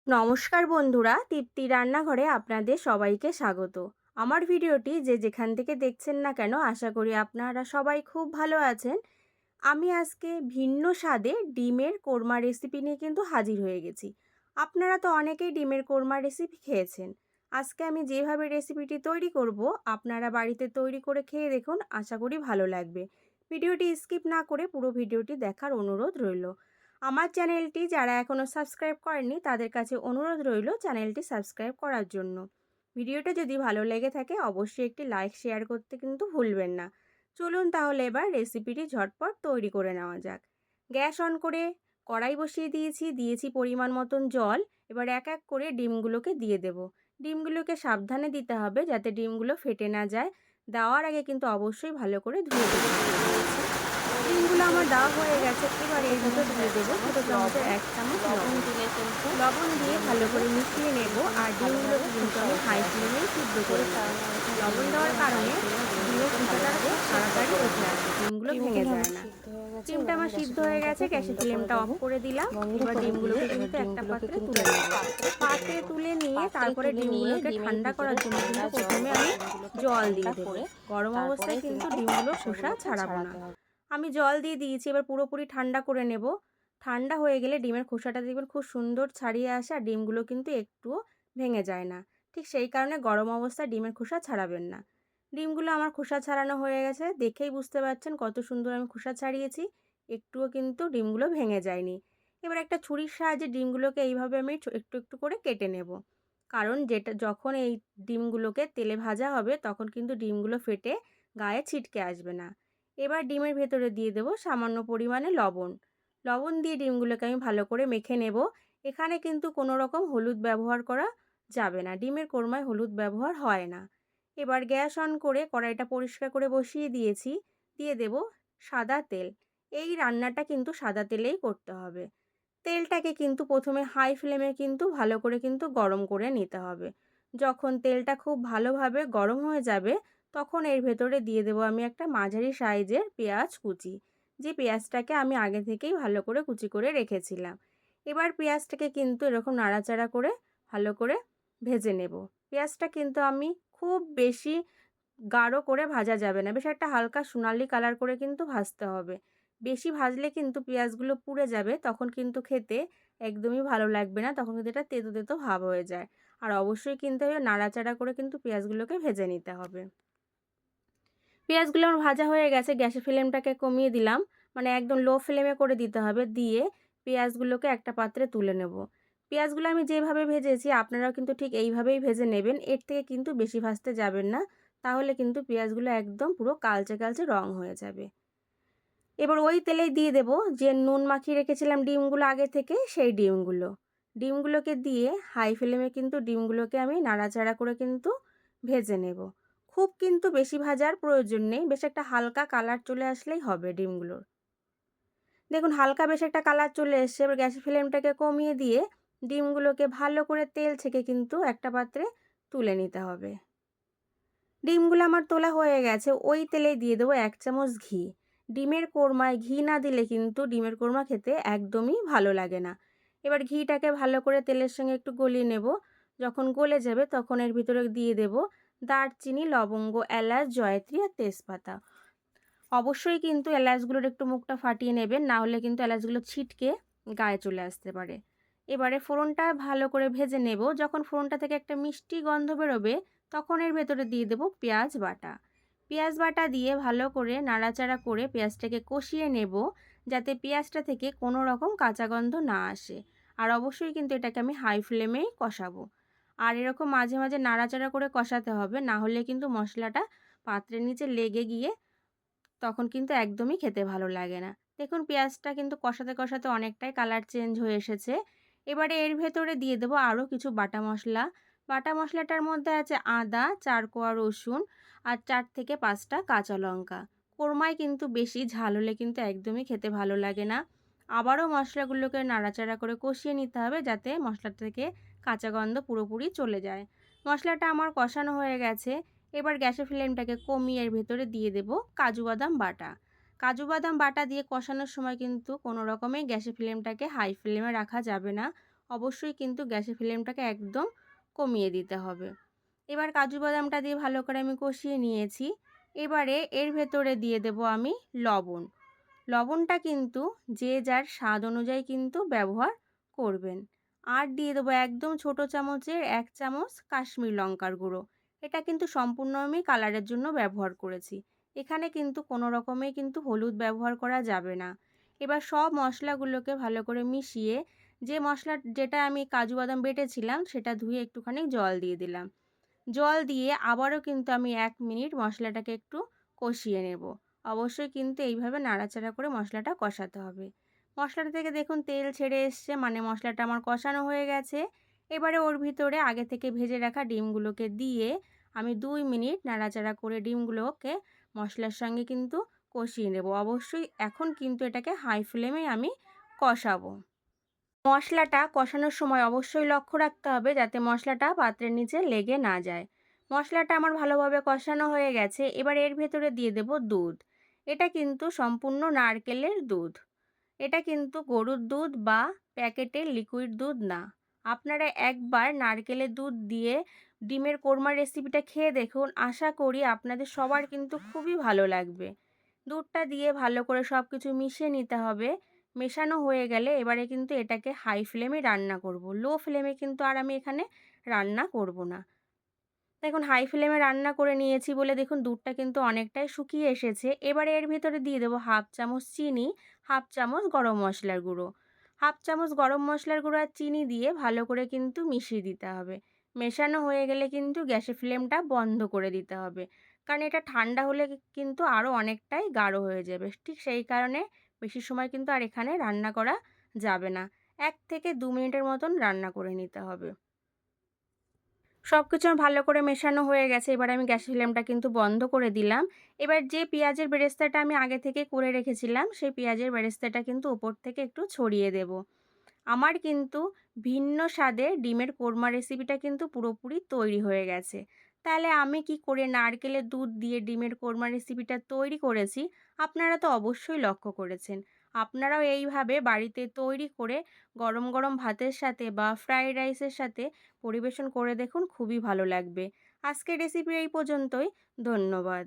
নমস্কার বন্ধুরা, তৃপ্তি রান্নাঘরে আপনাদের সবাইকে স্বাগত। আমার ভিডিওটি যে যেখান থেকে দেখছেন না কেন, আশা করি আপনারা সবাই খুব ভালো আছেন। আমি আজকে ভিন্ন স্বাদে ডিমের কোরমা রেসিপি নিয়ে কিন্তু হাজির হয়ে গেছি। আপনারা তো অনেকেই ডিমের কোরমা রেসিপি খেয়েছেন। আজকে আমি যেভাবে রেসিপিটি তৈরি করব, আপনারা বাড়িতে তৈরি করে খেয়ে দেখুন, আশা করি ভালো লাগবে। ভিডিওটি স্কিপ না করে পুরো ভিডিওটি দেখার অনুরোধ রইল। আমার চ্যানেলটি যারা এখনও সাবস্ক্রাইব করেননি তাদের কাছে অনুরোধ রইল চ্যানেলটি সাবস্ক্রাইব করার জন্য। ভিডিওটা যদি ভালো লেগে থাকে অবশ্যই একটি লাইক শেয়ার করতে কিন্তু ভুলবেন না। চলুন তাহলে এবার রেসিপিটি ঝটপট তৈরি করে নেওয়া যাক। গ্যাস অন করে কড়াই বসিয়ে দিয়েছি পরিমাণ মতন জল। এবার এক এক করে ডিমগুলোকে দিয়ে দেব। ডিমগুলোকে সাবধানে দিতে হবে যাতে ডিমগুলো ফেটে না যায়। দেওয়ার আগে কিন্তু অবশ্যই ভালো করে ধুয়ে দিতে হবে। ডিমগুলো আমার দেওয়া হয়ে গেছে। এবার এর ভিতর দিয়ে দেবো ছোটো চামচের 1 চামচ লবণ দিয়ে ভালো করে মিশিয়ে নেব। আর ডিমগুলোকে কিন্তু আমি হাই ফ্লেমেই সিদ্ধ করে নেব। লবণ দেওয়ার কারণে ডিমের খোসাটা খুব তাড়াতাড়ি উঠে আসে, ডিমগুলো ভেঙে যায় না। ডিমটা আমার সিদ্ধ হয়ে গেছে, গ্যাসের ফ্লেমটা অফ করে দিলাম। এবার ডিমগুলোকে কিন্তু একটা পাত্রে তুলে নেব। পাত্রে তুলে নিয়ে তারপরে ডিমগুলোকে ঠান্ডা করার জন্য কিন্তু প্রথমে আমি জল দিয়ে দেবো। গরম অবস্থায় কিন্তু ডিমগুলোর খোসা ছাড়াবো না। আমি জল দিয়ে দিয়েছি, এবার পুরোপুরি ঠান্ডা করে নেব। ঠান্ডা হয়ে গেলে ডিমের খোসাটা দেখবেন খুব সুন্দর ছাড়িয়ে আসে, আর ডিমগুলো কিন্তু একটুও ভেঙে যায় না। ঠিক সেই কারণে গরম অবস্থায় ডিমের খোসা ছাড়াবেন না। ডিমগুলো আমার খোসা ছাড়ানো হয়ে গেছে, দেখেই বুঝতে পারছেন কত সুন্দর আমি খোসা ছাড়িয়েছি। একটুও কিন্তু ডিমগুলো ভেঙে যায়নি। এবার একটা ছুরির সাহায্যে ডিমগুলোকে এইভাবে আমি একটু একটু করে কেটে নেব। কারণ যখন এই ডিমগুলোকে তেলে ভাজা হবে তখন কিন্তু ডিমগুলো ফেটে গায়ে ছিটকে আসবে না। এবার ডিমের ভেতরে দিয়ে দেবো সামান্য পরিমাণে লবণ। লবণ দিয়ে ডিমগুলোকে আমি ভালো করে মেখে নেব। এখানে কিন্তু কোনো রকম হলুদ ব্যবহার করা যাবে না, ডিমের কোরমায় হলুদ ব্যবহার হয় না। এবার গ্যাস অন করে কড়াইটা পরিষ্কার করে বসিয়ে দিয়েছি। দিয়ে দেব সাদা তেল। এই রান্নাটা কিন্তু সাদা তেলেই করতে হবে। তেলটাকে কিন্তু প্রথমে হাই ফ্লেমে কিন্তু ভালো করে কিন্তু গরম করে নিতে হবে। যখন তেলটা খুব ভালোভাবে গরম হয়ে যাবে তখন এর ভেতরে দিয়ে দেবো আমি একটা মাঝারি সাইজের পেঁয়াজ কুচি, যে পেঁয়াজটাকে আমি আগে থেকেই ভালো করে কুচি করে রেখেছিলাম। এবার পেঁয়াজটাকে কিন্তু এরকম নাড়াচাড়া করে ভালো করে ভেজে নেব। পেঁয়াজটা কিন্তু আমি খুব বেশি গাঢ় করে ভাজা যাবে না, বেশ একটা হালকা সোনালি কালার করে কিন্তু ভাজতে হবে। বেশি ভাজলে কিন্তু পেঁয়াজগুলো পুড়ে যাবে, তখন কিন্তু খেতে একদমই ভালো লাগবে না, তখন কিন্তু এটা তেতো তেতো ভাব হয়ে যায়। আর অবশ্যই কিন্তু নাড়াচাড়া করে কিন্তু পেঁয়াজগুলোকে ভেজে নিতে হবে। পেঁয়াজগুলো আমার ভাজা হয়ে গেছে, গ্যাসের ফ্লেমটাকে কমিয়ে দিলাম, মানে একদম লো ফ্লেমে করে দিতে হবে। দিয়ে পেঁয়াজগুলোকে একটা পাত্রে তুলে নেব। পেঁয়াজগুলো আমি যেভাবে ভেজেছি আপনারাও কিন্তু ঠিক এইভাবেই ভেজে নেবেন, এর থেকে কিন্তু বেশি ভাজতে যাবেন না, তাহলে কিন্তু পেঁয়াজগুলো একদম পুরো কালচে কালচে রং হয়ে যাবে। এবার ওই তেলেই দিয়ে দেব যে নুন মাখিয়ে রেখেছিলাম ডিমগুলো আগে থেকে, সেই ডিমগুলোকে দিয়ে হাই ফ্লেমে কিন্তু ডিমগুলোকে আমি নাড়াচাড়া করে কিন্তু ভেজে নেব। খুব কিন্তু বেশি ভাজার প্রয়োজন নেই, বেশ একটা হালকা কালার চলে আসলেই হবে ডিমগুলোর। দেখুন হালকা বেশ একটা কালার চলে এসছে। এবার গ্যাসের ফ্লেমটাকে কমিয়ে দিয়ে ডিমগুলোকে ভালো করে তেল ছেঁকে কিন্তু একটা পাত্রে তুলে নিতে হবে। ডিমগুলো আমার তোলা হয়ে গেছে, ওই তেলেই দিয়ে দেবো 1 চামচ ঘি। ডিমের কোরমায় ঘি না দিলে কিন্তু ডিমের কোরমা খেতে একদমই ভালো লাগে না। এবার ঘিটাকে ভালো করে তেলের সঙ্গে একটু গলিয়ে নেব। যখন গলে যাবে তখন এর ভিতরে দিয়ে দেব দারচিনি, লবঙ্গ, এলাচ, জয়ত্রী আর তেজপাতা। অবশ্যই কিন্তু এলাচগুলোর একটু মুখটা ফাটিয়ে নেবেন, না হলে কিন্তু এলাচগুলো ছিটকে গায়ে চলে আসতে পারে। এবারে ফোড়নটা ভালো করে ভেজে নেব। যখন ফোড়নটা থেকে একটা মিষ্টি গন্ধ বেরোবে তখন এর ভেতরে দিয়ে দেব পেঁয়াজ বাটা। পেঁয়াজ বাটা দিয়ে ভালো করে নাড়াচাড়া করে পেঁয়াজটাকে কষিয়ে নেব, যাতে পেঁয়াজটা থেকে কোনো রকম কাঁচা গন্ধ না আসে। আর অবশ্যই কিন্তু এটাকে আমি হাই ফ্লেমেই কষাবো। আর এরকম মাঝে মাঝে নাড়াচাড়া করে কষাতে হবে, না হলে কিন্তু মশলাটা পাত্রের নিচে লেগে গিয়ে তখন কিন্তু একদমই খেতে ভালো লাগে না। দেখুন পেঁয়াজটা কিন্তু কষাতে কষাতে অনেকটাই কালার চেঞ্জ হয়ে এসেছে। এবারে এর ভেতরে দিয়ে দেবো আরও কিছু বাটা মশলা। বাটা মশলাটার মধ্যে আছে আদা, 4 কোয়া রসুন আর 4 থেকে 5টা কাঁচা লঙ্কা। কোরমায় কিন্তু বেশি ঝাল হলে কিন্তু একদমই খেতে ভালো লাগে না। আবারও মশলাগুলোকে নাড়াচাড়া করে কষিয়ে নিতে হবে, যাতে মশলা থেকে কাঁচা গন্ধ পুরোপুরি চলে যায়। মশলাটা আমার কষানো হয়ে গেছে। এবার গ্যাসের ফ্লেমটাকে কমিয়ে এর ভেতরে দিয়ে দেব কাজু বাদাম বাটা। কাজু বাদাম বাটা দিয়ে কষানোর সময় কিন্তু কোনো রকমে গ্যাসের ফ্লেমটাকে হাই ফ্লেমে রাখা যাবে না। অবশ্যই কিন্তু গ্যাসের ফ্লেমটাকে একদম কমিয়ে দিতে হবে। এবার কাজু বাদামটা দিয়ে ভালো করে আমি কষিয়ে নিয়েছি। এবারে এর ভেতরে দিয়ে দেব আমি লবণ। লবণটা কিন্তু যে যার স্বাদ অনুযায়ী কিন্তু ব্যবহার করবেন। আর দিয়ে দেবো একদম ছোট চামচের 1 চামচ কাশ্মীর লঙ্কার গুঁড়ো। এটা কিন্তু সম্পূর্ণ আমি কালারের জন্য ব্যবহার করেছি। এখানে কিন্তু কোনো রকমেই কিন্তু হলুদ ব্যবহার করা যাবে না। এবার সব মশলাগুলোকে ভালো করে মিশিয়ে যেটা আমি কাজু বাদাম বেটেছিলাম সেটা ধুয়ে একটুখানি জল দিয়ে দিলাম। জল দিয়ে আবারও কিন্তু আমি 1 মিনিট মশলাটাকে একটু কষিয়ে নেব। অবশ্যই কিন্তু এইভাবে নাড়াচাড়া করে মশলাটা কষাতে হবে। মশলাটা থেকে দেখুন তেল ছেড়ে এসছে, মানে মশলাটা আমার কষানো হয়ে গেছে। এবারে ওর ভিতরে আগে থেকে ভেজে রাখা ডিমগুলোকে দিয়ে আমি 2 মিনিট নাড়াচাড়া করে ডিমগুলোকে মশলার সঙ্গে কিন্তু কষিয়ে নেব। অবশ্যই এখন কিন্তু এটাকে হাই ফ্লেমে আমি কষাবো। মশলাটা কষানোর সময় অবশ্যই লক্ষ্য রাখতে হবে যাতে মশলাটা পাত্রের নিচে লেগে না যায়। মশলাটা আমার ভালোভাবে কষানো হয়ে গেছে। এবার এর ভেতরে দিয়ে দেব দুধ। এটা কিন্তু সম্পূর্ণ নারকেলের দুধ। এটা কিন্তু গরুর দুধ বা প্যাকেটের লিকুইড দুধ না। আপনারা একবার নারকেলের দুধ দিয়ে ডিমের কোরমার রেসিপিটা খেয়ে দেখুন। আশা করি আপনাদের সবার কিন্তু খুবই ভালো লাগবে। দুধটা দিয়ে ভালো করে সব কিছু মিশিয়ে নিতে হবে। মেশানো হয়ে গেলে এবারে কিন্তু এটাকে হাই ফ্লেমে রান্না করব। লো ফ্লেমে কিন্তু আর আমি এখানে রান্না করব না। দেখুন হাই ফ্লেমে রান্না করে নিয়েছি বলে দেখুন দুধটা কিন্তু অনেকটাই শুকিয়ে এসেছে। এবারে এর ভিতরে দিয়ে দেবো 1/2 চামচ চিনি, 1/2 চামচ গরম মশলার গুঁড়ো। 1/2 চামচ গরম মশলার গুঁড়ো আর চিনি দিয়ে ভালো করে কিন্তু মিশিয়ে দিতে হবে। মেশানো হয়ে গেলে কিন্তু গ্যাসের ফ্লেমটা বন্ধ করে দিতে হবে। কারণ এটা ঠান্ডা হলে কিন্তু আরও অনেকটাই গাঢ় হয়ে যাবে। ঠিক সেই কারণে বেশি সময় কিন্তু আর এখানে রান্না করা যাবে না। 1 থেকে 2 মিনিটের মতন রান্না করে নিতে হবে। সব কিছু আমার ভালো করে মেশানো হয়ে গেছে। এবার আমি গ্যাসের ফ্লেমটা কিন্তু বন্ধ করে দিলাম। এবার যে পেঁয়াজের বেরেস্তাটা আমি আগে থেকে করে রেখেছিলাম, সেই পেঁয়াজের বেরেস্তাটা কিন্তু ওপর থেকে একটু ছড়িয়ে দেব। আমার কিন্তু ভিন্ন স্বাদের ডিমের কোরমা রেসিপিটা কিন্তু পুরোপুরি তৈরি হয়ে গেছে। তাহলে আমি কি করে নারকেলের দুধ দিয়ে ডিমের কোরমা রেসিপিটা তৈরি করেছি, আপনারা তো অবশ্যই লক্ষ্য করেছেন। আপনারাও এইভাবে বাড়িতে তৈরি করে গরম গরম ভাতের সাথে বা ফ্রাইড রাইসের সাথে পরিবেশন করে দেখুন, খুবই ভালো লাগবে। আজকের রেসিপি এই পর্যন্তই। ধন্যবাদ।